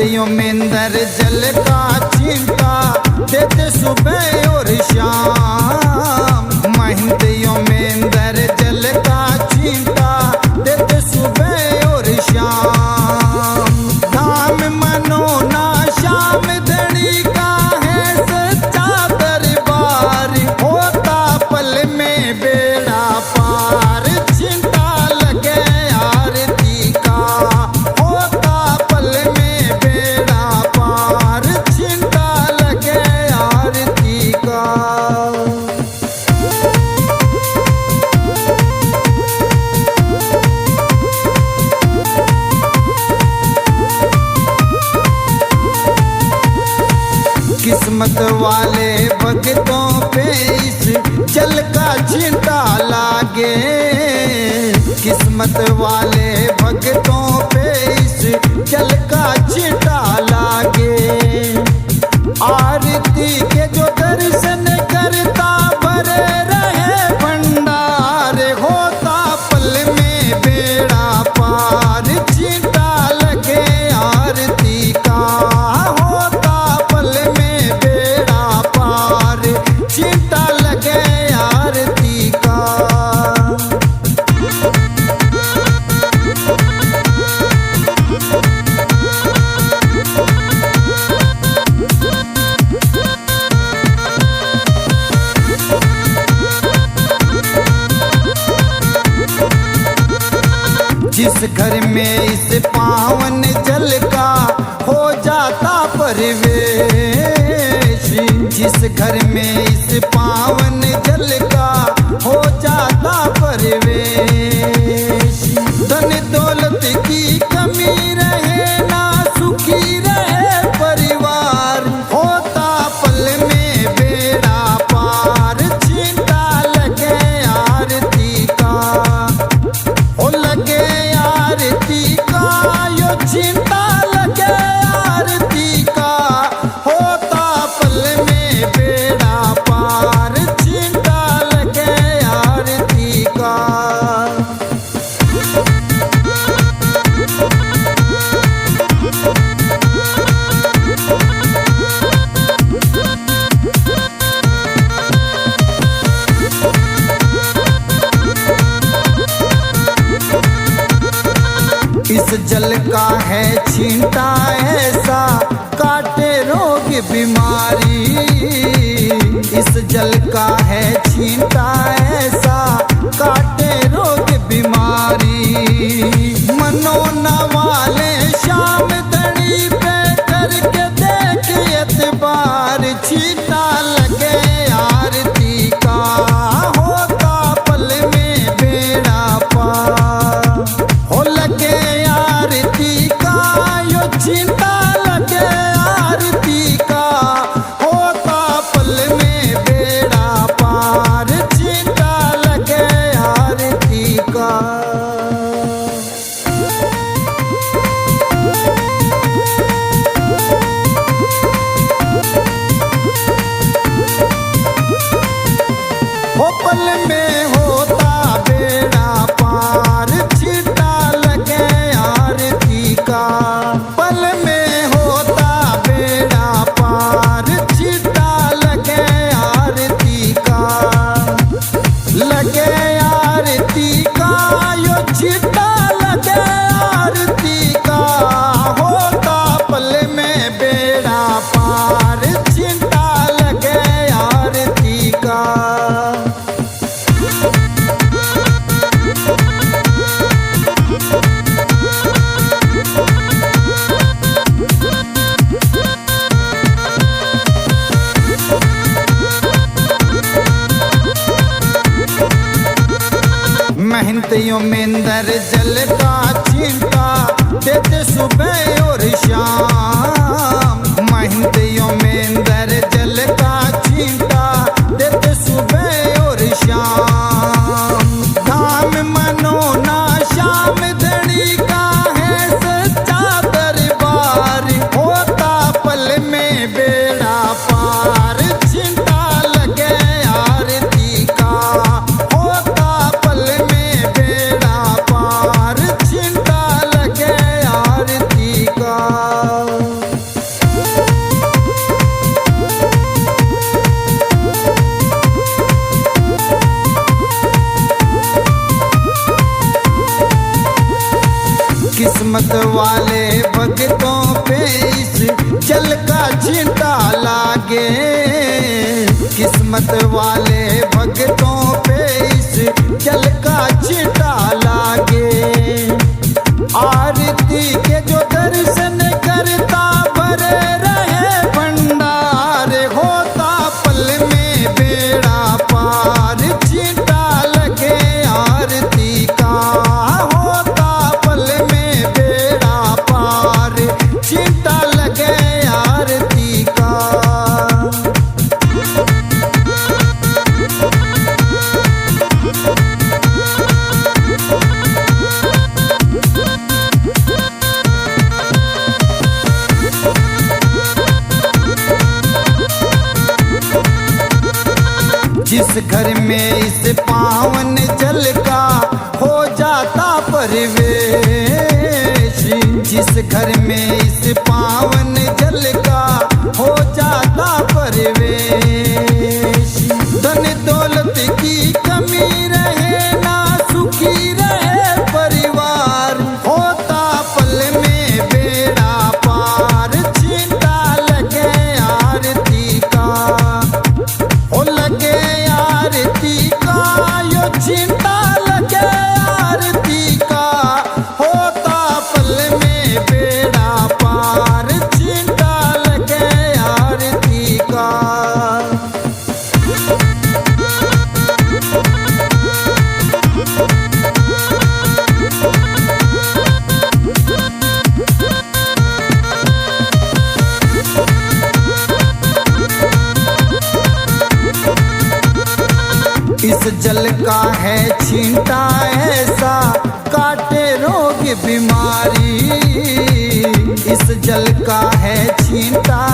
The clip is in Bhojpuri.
महंतियों में अंदर जल का चिंता देते सुबह और शाम। महंतियों में अंदर जल का चिंता देते सुबह और शाम। धाम मनो ना शाम धनी का है सच्चा दरबार, होता पल में बेड़ा पार। चिंता लगे आरती का, होता पल में बेड़ा पार। चिंता लगे आरती का। किस्मत वाले भक्तों पे इस जल का चिंता लागे। किस्मत वाले भक्तों पे इस जल का चिंता लागे। आरती के जो दर्शन करता भरे रहे भंडार, होता पल में बेड़ा पार। चिंता लगे आरती का, होता पल में बेड़ा पार। चिंता लगे आरती का। जिस घर में इस पावन जल का हो जाता परिवेश, जिस घर में इस पावन जल का हो जाता परिवेश। धन दौलत की कमी रहे ना सुखी रहे परिवार, होता पल में बेड़ा पार। चिंता लगे आरती का, ओ लगे आरती का। यो चिंता लगे आरती का, होता पल में बेड़ा पार। चिंता लगे आरती का। इस जल का है चिंता ऐसा काटे रोग बीमारी। इस जल का है चिंता ऐसा काटे रोग बीमारी। मनो न वाले शाम धनी पे करके देख एतबार। चिंता लगे आरती का, होता पल में बेड़ा पार। हो लगे आरती का, यो चिंता लगे आरती का। होता पल में बेड़ा पार। चिंता लगे आरती का। हो पल में होता बेड़ा पार। चिंता लगे आरती का, पल में होता बेड़ा पार। चिंता लगे आरती का, लगे आरती का। यो चिंता लगे आरती का, होता पल में बेड़ा पार। चिंता लगे आरती का। महंतियों में अंदर जल का चिंता देते सुबह और शाम। महंतियों में अंदर जल का चिंता देते सुबह और शाम। धाम मनो ना शाम धनी का है सच्चा दरबार, होता पल में बेड़ा पार। चिंता लगे आरती का, होता पल में बेड़ा पार। चिंता लगे आरती का। वाले भक्तों पे इस जल का छींटा लागे। किस्मत वाले भक्तों पे इस जल का छींटा लागे। आरती के जो दर्शन करता भरे रहे भंडार, होता पल में बेड़ा पार। छींटा लगे आरती का, होता पल में बेड़ा पार। छींटा लगे आरती का। जिस घर में इस पावन जल का हो जाता परिवेश, जिस घर में इस पावन जल का हो जाता परिवेश। धन दौलत की कमी रहे ना सुखी रहे परिवार, होता पल में बेड़ा पार। छींटा लगे आरती का, हो लगे आरती का, यो छींटा लगे आरती का। होता पल में बेड़ा पार। छींटा लगे आरती का। इस जल का है छींटा ऐसा, काटे रोग बीमारी। इस जल का है छींटा